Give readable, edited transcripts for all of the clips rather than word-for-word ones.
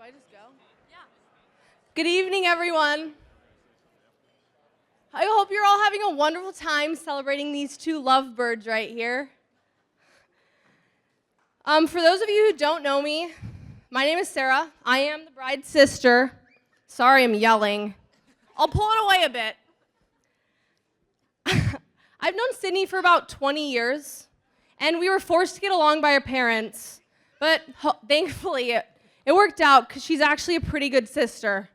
I just go? Yeah. Good evening, everyone. I hope you're all having a wonderful time celebrating these two lovebirds right here. For those of you who don't know me, my name is Sarah. I am the bride's sister. Sorry, I'm yelling. I'll pull it away a bit. I've known Sydney for about 20 years, and we were forced to get along by our parents, but thankfully it worked out because she's actually a pretty good sister.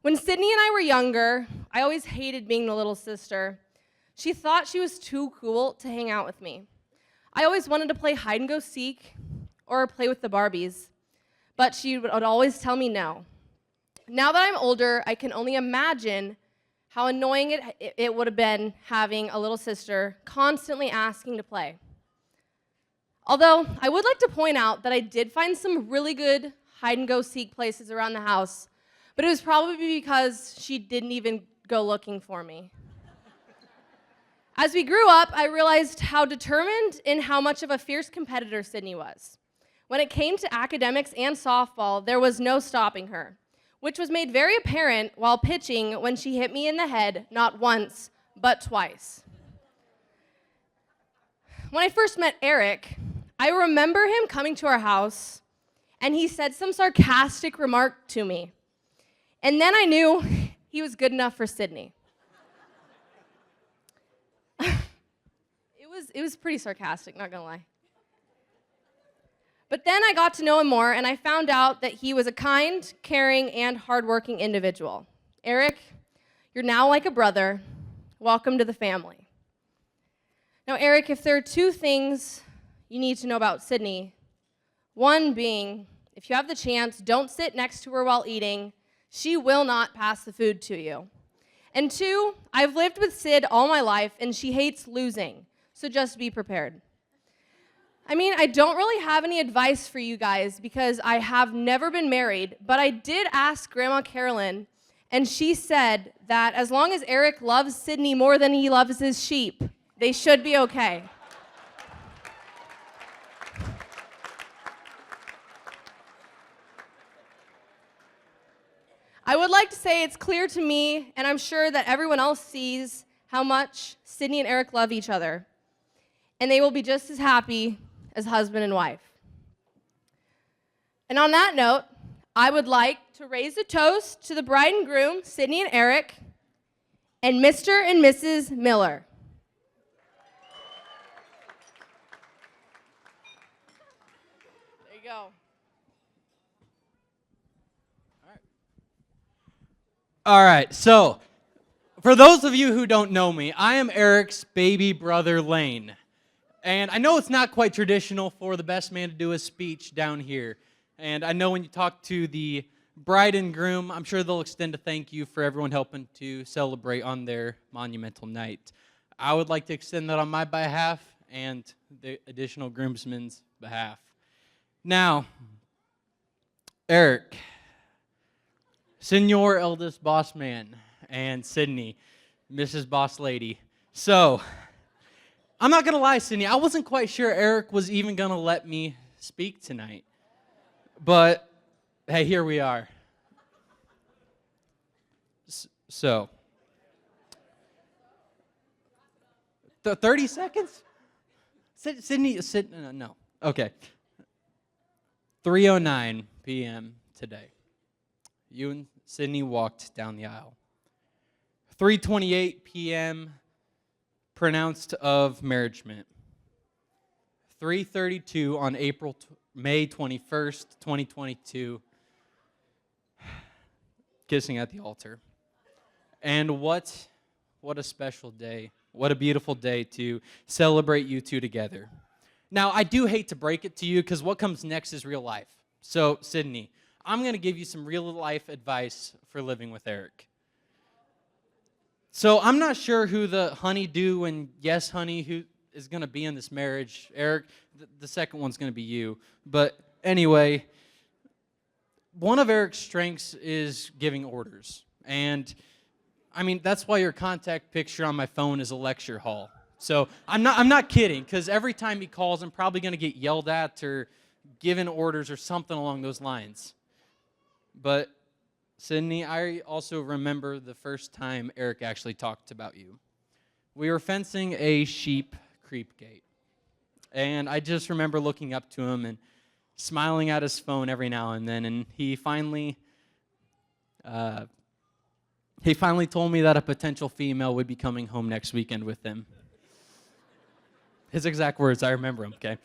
When Sydney and I were younger, I always hated being the little sister. She thought she was too cool to hang out with me. I always wanted to play hide and go seek or play with the Barbies, but she would always tell me no. Now that I'm older, I can only imagine how annoying it would have been having a little sister constantly asking to play. Although, I would like to point out that I did find some really good hide-and-go-seek places around the house, but it was probably because she didn't even go looking for me. As we grew up, I realized how determined and how much of a fierce competitor Sydney was. When it came to academics and softball, there was no stopping her, which was made very apparent while pitching when she hit me in the head not once, but twice. When I first met Eric, I remember him coming to our house, and he said some sarcastic remark to me. And then I knew he was good enough for Sydney. It was pretty sarcastic, not gonna lie. But then I got to know him more, and I found out that he was a kind, caring, and hardworking individual. Eric, you're now like a brother. Welcome to the family. Now, Eric, if there are two things you need to know about Sydney, one being, if you have the chance, don't sit next to her while eating. She will not pass the food to you. And two, I've lived with Sid all my life, and she hates losing, so just be prepared. I mean, I don't really have any advice for you guys because I have never been married, but I did ask Grandma Carolyn, and she said that as long as Eric loves Sydney more than he loves his sheep, they should be okay. I would like to say it's clear to me, and I'm sure that everyone else sees how much Sydney and Eric love each other, and they will be just as happy as husband and wife. And on that note, I would like to raise a toast to the bride and groom, Sydney and Eric, and Mr. and Mrs. Miller. There you go. All right, so for those of you who don't know me, I am Eric's baby brother, Lane. And I know it's not quite traditional for the best man to do a speech down here. And I know when you talk to the bride and groom, I'm sure they'll extend a thank you for everyone helping to celebrate on their monumental night. I would like to extend that on my behalf and the additional groomsmen's behalf. Now, Eric, Senor eldest boss man, and Sydney, Mrs. Boss Lady. So, I'm not going to lie, Sydney, I wasn't quite sure Eric was even going to let me speak tonight. But, hey, here we are. So, 30 seconds? Sydney, no. Okay. 3:09 p.m. today. You and Sydney walked down the aisle. 3:28 p.m. pronounced of marriagement. 3:32 on May 21st, 2022, kissing at the altar. And what a special day. What a beautiful day to celebrate you two together. Now, I do hate to break it to you because what comes next is real life. So, Sydney, I'm going to give you some real-life advice for living with Eric. So I'm not sure who the honey-do and yes, honey, who is going to be in this marriage. Eric, the second one's going to be you. But anyway, one of Eric's strengths is giving orders. And, I mean, that's why your contact picture on my phone is a lecture hall. So I'm not kidding, because every time he calls, I'm probably going to get yelled at or given orders or something along those lines. But Sydney, I also remember the first time Eric actually talked about you. We were fencing a sheep creep gate, and I just remember looking up to him and smiling at his phone every now and then, and he finally told me that a potential female would be coming home next weekend with him. His exact words, I remember them, okay?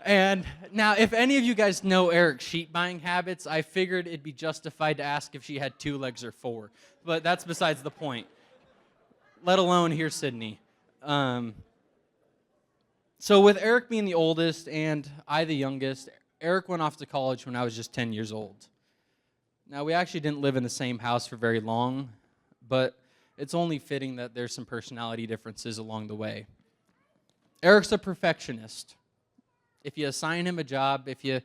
And now, if any of you guys know Eric's sheep buying habits, I figured it'd be justified to ask if she had 2 legs or 4. But that's besides the point. Let alone here's Sydney. So with Eric being the oldest and I the youngest, Eric went off to college when I was just 10 years old. Now, we actually didn't live in the same house for very long, but it's only fitting that there's some personality differences along the way. Eric's a perfectionist. If you assign him a job, if he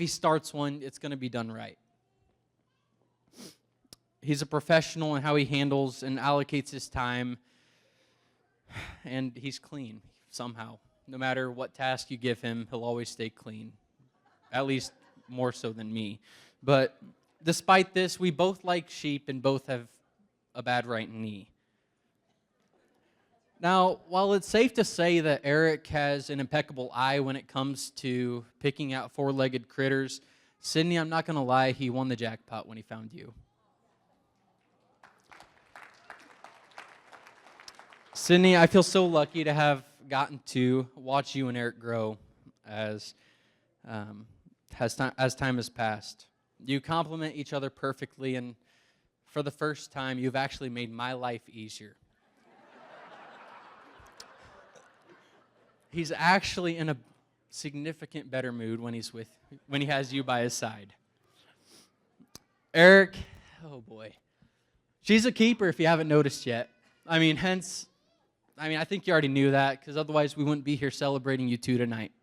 starts one, it's going to be done right. He's a professional in how he handles and allocates his time, and he's clean somehow. No matter what task you give him, he'll always stay clean, at least more so than me. But despite this, we both like sheep and both have a bad right knee. Now, while it's safe to say that Eric has an impeccable eye when it comes to picking out 4-legged critters, Sydney, I'm not going to lie, he won the jackpot when he found you. Sydney, I feel so lucky to have gotten to watch you and Eric grow as time has passed. You complement each other perfectly, and for the first time, you've actually made my life easier. He's actually in a significant better mood when he has you by his side. Eric, oh boy. She's a keeper if you haven't noticed yet. I think you already knew that, because otherwise we wouldn't be here celebrating you two tonight.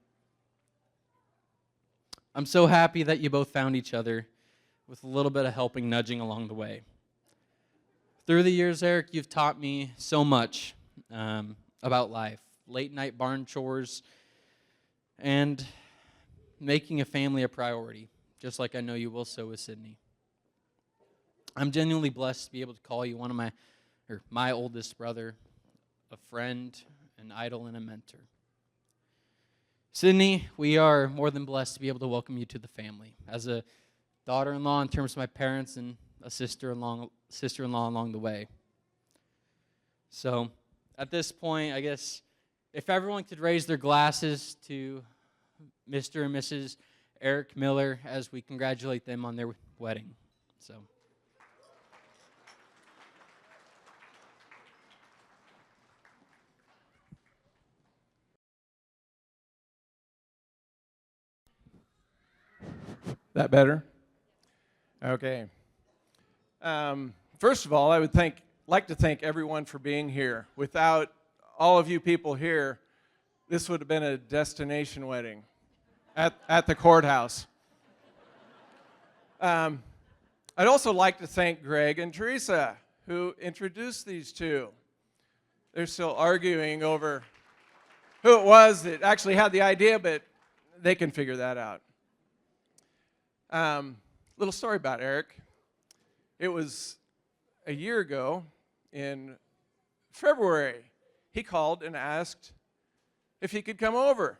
I'm so happy that you both found each other with a little bit of helping nudging along the way. Through the years, Eric, you've taught me so much about life. Late night barn chores, and making a family a priority, just like I know you will so with Sydney. I'm genuinely blessed to be able to call you my oldest brother, a friend, an idol, and a mentor. Sydney, we are more than blessed to be able to welcome you to the family as a daughter-in-law in terms of my parents and a sister-in-law along the way. So, at this point, I guess, if everyone could raise their glasses to Mr. and Mrs. Eric Miller as we congratulate them on their wedding. So. That better? Okay. First of all, I would like to thank everyone for being here. Without all of you people here, this would have been a destination wedding at the courthouse. I'd also like to thank Greg and Teresa, who introduced these two. They're still arguing over who it was that actually had the idea, but they can figure that out. Little story about Eric. It was a year ago in February. He called and asked if he could come over.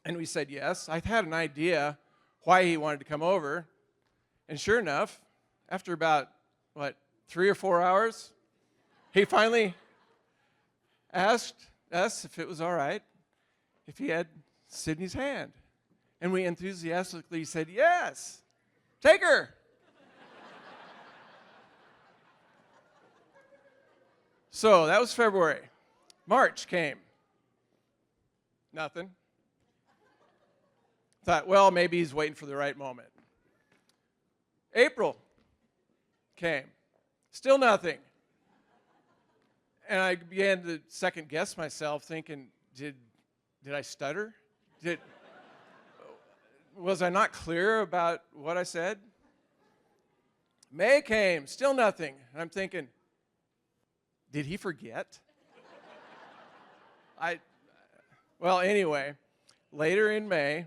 And we said yes. I had an idea why he wanted to come over. And sure enough, after about, 3 or 4 hours, he finally asked us if it was all right if he had Sydney's hand. And we enthusiastically said, yes, take her. So that was February. March came. Nothing. Thought, well, maybe he's waiting for the right moment. April came. Still nothing. And I began to second guess myself, thinking, did I stutter? Was I not clear about what I said? May came, still nothing. And I'm thinking, did he forget? Well, anyway, later in May,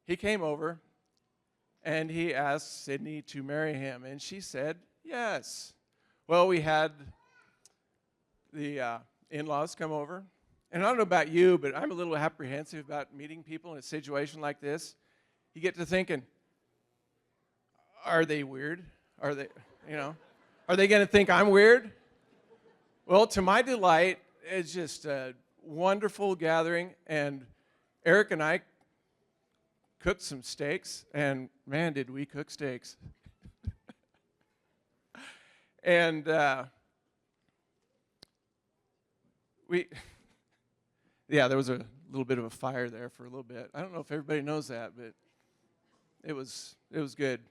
he came over and he asked Sydney to marry him, and she said yes. Well, we had the in-laws come over, and I don't know about you, but I'm a little apprehensive about meeting people in a situation like this. You get to thinking, are they weird? Are they, are they going to think I'm weird? Well, to my delight, it's just a wonderful gathering, and Eric and I cooked some steaks, and man, did we cook steaks. And there was a little bit of a fire there for a little bit. I don't know if everybody knows that, but it was good.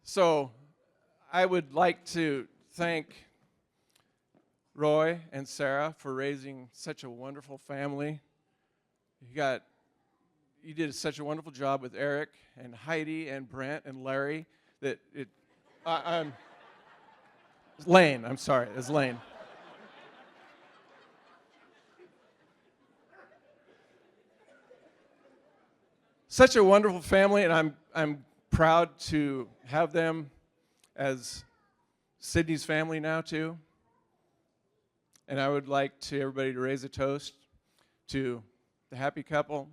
So I would like to thank Roy and Sarah for raising such a wonderful family. You did such a wonderful job with Eric and Heidi and Brent and Larry that Lane, I'm sorry, it's Lane. Such a wonderful family, and I'm proud to have them as Sydney's family now too. And I would like everybody to raise a toast to the happy couple.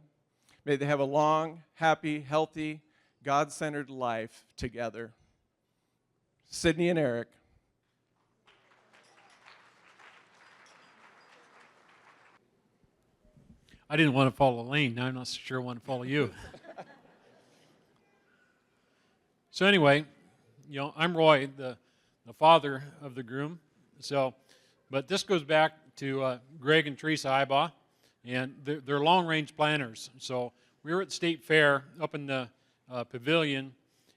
May they have a long, happy, healthy, God-centered life together. Sydney and Eric. I didn't want to follow Lane. Now I'm not so sure I want to follow you. So anyway, I'm Roy, the father of the groom. But this goes back to Greg and Teresa Ibaugh, and they're long-range planners. So we were at the state fair up in the pavilion,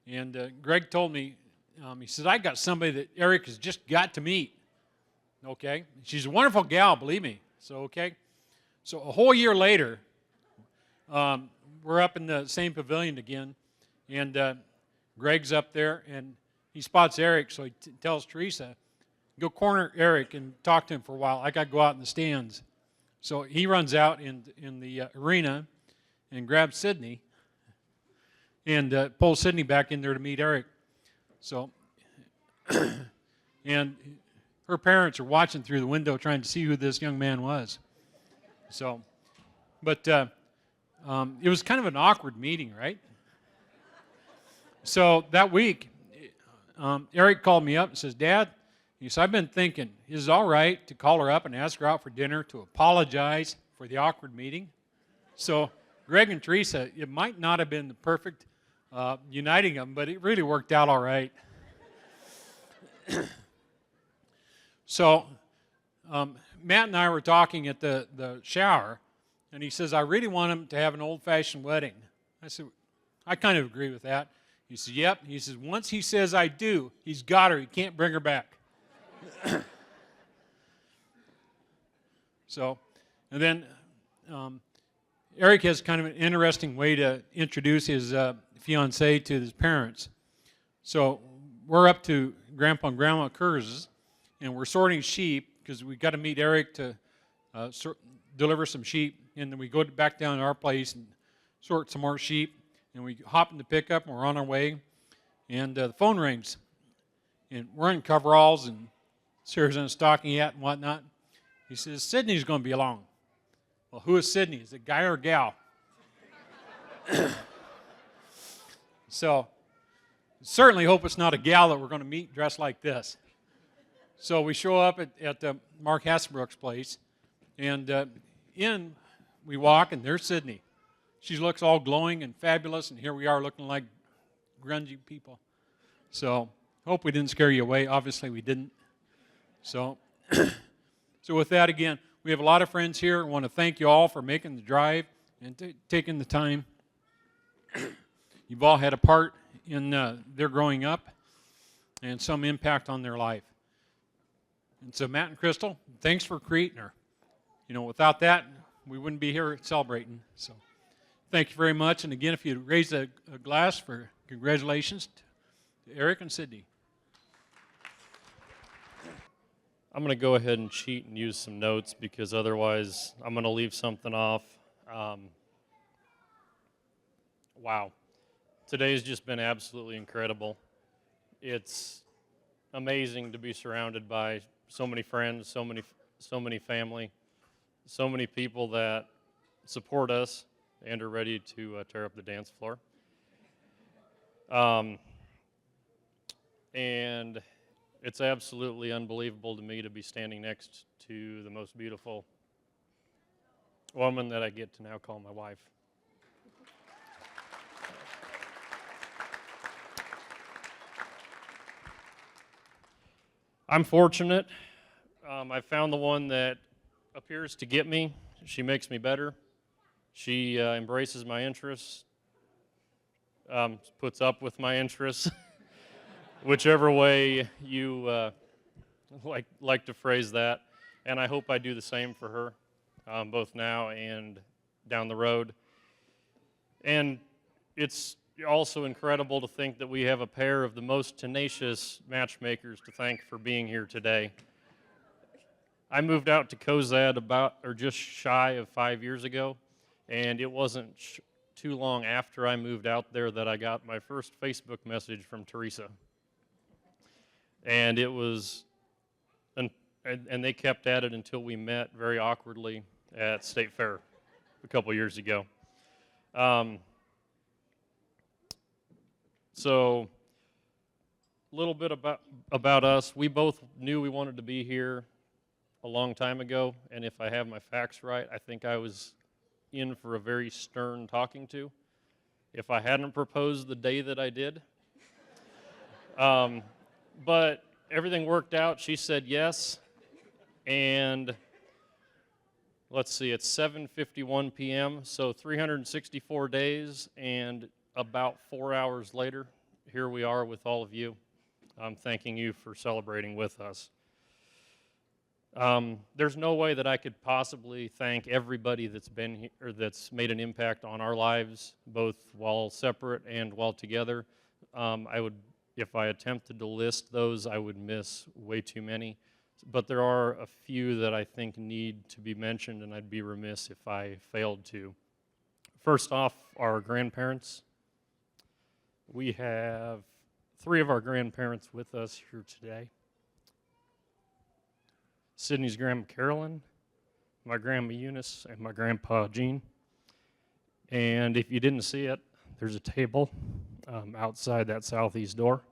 and Greg told me, he says, I got somebody that Eric has just got to meet. Okay? She's a wonderful gal, believe me. So a whole year later, we're up in the same pavilion again, and Greg's up there, and he spots Eric, so he tells Teresa, go corner Eric and talk to him for a while. I got to go out in the stands. So he runs out in the arena and grabs Sydney and pulls Sydney back in there to meet Eric. So, and her parents are watching through the window trying to see who this young man was. So, but it was kind of an awkward meeting, right? So that week, Eric called me up and says, Dad, he said, I've been thinking, is it all right to call her up and ask her out for dinner to apologize for the awkward meeting? So Greg and Teresa, it might not have been the perfect uniting them, but it really worked out all right. So Matt and I were talking at the shower, and he says, I really want him to have an old-fashioned wedding. I said, I kind of agree with that. He said, yep. He says, once he says I do, he's got her. He can't bring her back. So, and then Eric has kind of an interesting way to introduce his fiancée to his parents. So we're up to Grandpa and Grandma Kurz's, and we're sorting sheep because we got to meet Eric to deliver some sheep, and then we go back down to our place and sort some more sheep, and we hop in the pickup, and we're on our way, and the phone rings, and we're in coveralls, and Sarah's in a stocking hat and whatnot. He says, Sydney's going to be along. Well, who is Sydney? Is it a guy or a gal? So, certainly hope it's not a gal that we're going to meet dressed like this. So we show up at Mark Hasselbrook's place, and in we walk, and there's Sydney. She looks all glowing and fabulous, and here we are looking like grungy people. So, hope we didn't scare you away. Obviously, we didn't. So, so with that, again, we have a lot of friends here. I want to thank you all for making the drive and taking the time. You've all had a part in their growing up and some impact on their life. And so Matt and Crystal, thanks for creating her. Without that, we wouldn't be here celebrating. So thank you very much. And again, if you raise a glass for congratulations to Eric and Sydney. I'm going to go ahead and cheat and use some notes because otherwise I'm going to leave something off. wow. Today's just been absolutely incredible. It's amazing to be surrounded by so many friends, so many family, so many people that support us and are ready to tear up the dance floor. And it's absolutely unbelievable to me to be standing next to the most beautiful woman that I get to now call my wife. I'm fortunate. I found the one that appears to get me. She makes me better. She embraces my interests, puts up with my interests, whichever way you like to phrase that. And I hope I do the same for her, both now and down the road. And it's also incredible to think that we have a pair of the most tenacious matchmakers to thank for being here today. I moved out to Cozad just shy of 5 years ago, and it wasn't too long after I moved out there that I got my first Facebook message from Teresa. And it was, and they kept at it until we met very awkwardly at State Fair a couple years ago. So, a little bit about us. We both knew we wanted to be here a long time ago, and if I have my facts right, I think I was in for a very stern talking to if I hadn't proposed the day that I did. But everything worked out. She said yes, and let's see, it's 7:51 p.m., so 364 days, and about 4 hours later, here we are with all of you. I'm thanking you for celebrating with us. There's no way that I could possibly thank everybody that's been here, or that's made an impact on our lives, both while separate and while together. If I attempted to list those, I would miss way too many. But there are a few that I think need to be mentioned, and I'd be remiss if I failed to. First off, our grandparents. We have 3 of our grandparents with us here today. Sydney's grandma Carolyn, my grandma Eunice, and my grandpa Gene. And if you didn't see it, there's a table outside that southeast door.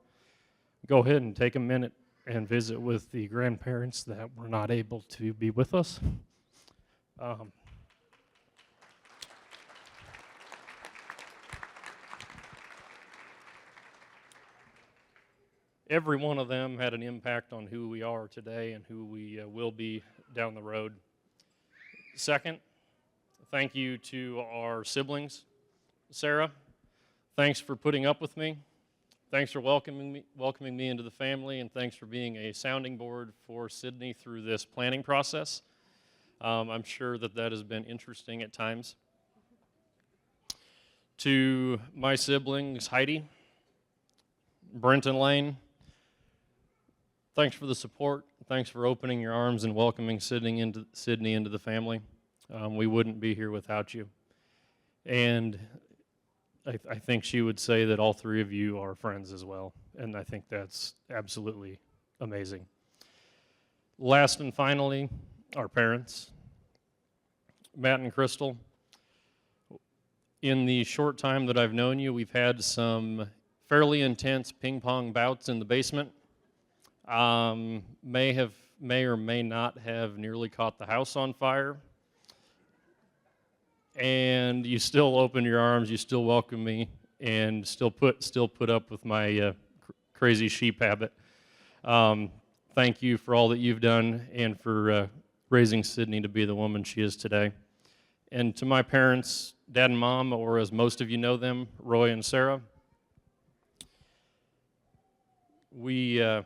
Go ahead and take a minute and visit with the grandparents that were not able to be with us. Every one of them had an impact on who we are today and who we will be down the road. Second, thank you to our siblings. Sarah, thanks for putting up with me. Thanks for welcoming me into the family, and thanks for being a sounding board for Sydney through this planning process. I'm sure that has been interesting at times. To my siblings, Heidi, Brent, and Lane, thanks for the support. Thanks for opening your arms and welcoming Sydney into the family. We wouldn't be here without you. And I think she would say that all 3 of you are friends as well. And I think that's absolutely amazing. Last and finally, our parents, Matt and Crystal. In the short time that I've known you, we've had some fairly intense ping pong bouts in the basement. May or may not have nearly caught the house on fire. And you still open your arms, you still welcome me, and still put up with my crazy sheep habit. Thank you for all that you've done and for raising Sydney to be the woman she is today. And to my parents, Dad and Mom, or as most of you know them, Roy and Sarah, we have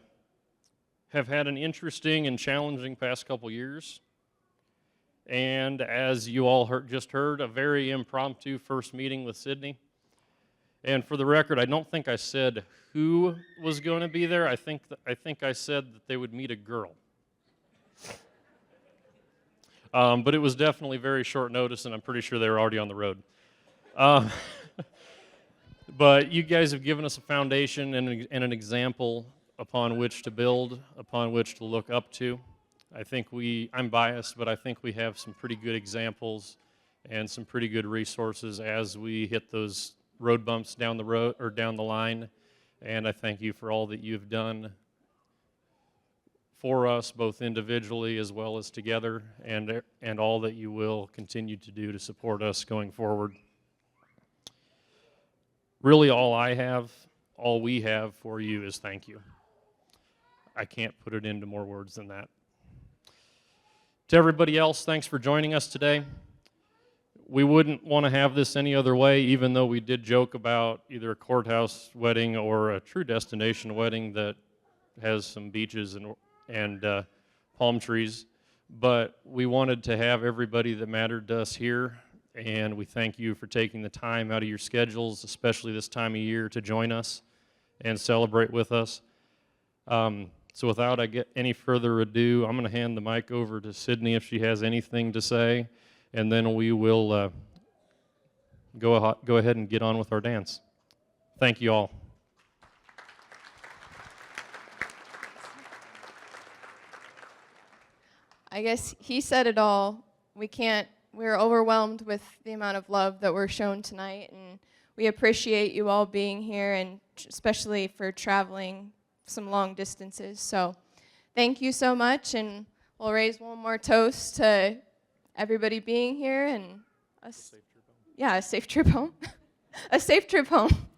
had an interesting and challenging past couple years. And as you all just heard, a very impromptu first meeting with Sydney. And for the record, I don't think I said who was going to be there. I think I said that they would meet a girl. But it was definitely very short notice, and I'm pretty sure they were already on the road. But you guys have given us a foundation and an example upon which to build, upon which to look up to. I think I'm biased, but I think we have some pretty good examples and some pretty good resources as we hit those road bumps down the road or down the line. And I thank you for all that you've done for us, both individually as well as together, and all that you will continue to do to support us going forward. Really, all we have for you is thank you. I can't put it into more words than that. To everybody else, thanks for joining us today. We wouldn't want to have this any other way, even though we did joke about either a courthouse wedding or a true destination wedding that has some beaches and palm trees. But we wanted to have everybody that mattered to us here, and we thank you for taking the time out of your schedules, especially this time of year, to join us and celebrate with us. So without any further ado, I'm going to hand the mic over to Sydney if she has anything to say, and then we will go ahead and get on with our dance. Thank you all. I guess he said it all. We're overwhelmed with the amount of love that we're shown tonight, and we appreciate you all being here, and especially for traveling some long distances. So thank you so much, and we'll raise one more toast to everybody being here and a safe trip home. A safe trip home.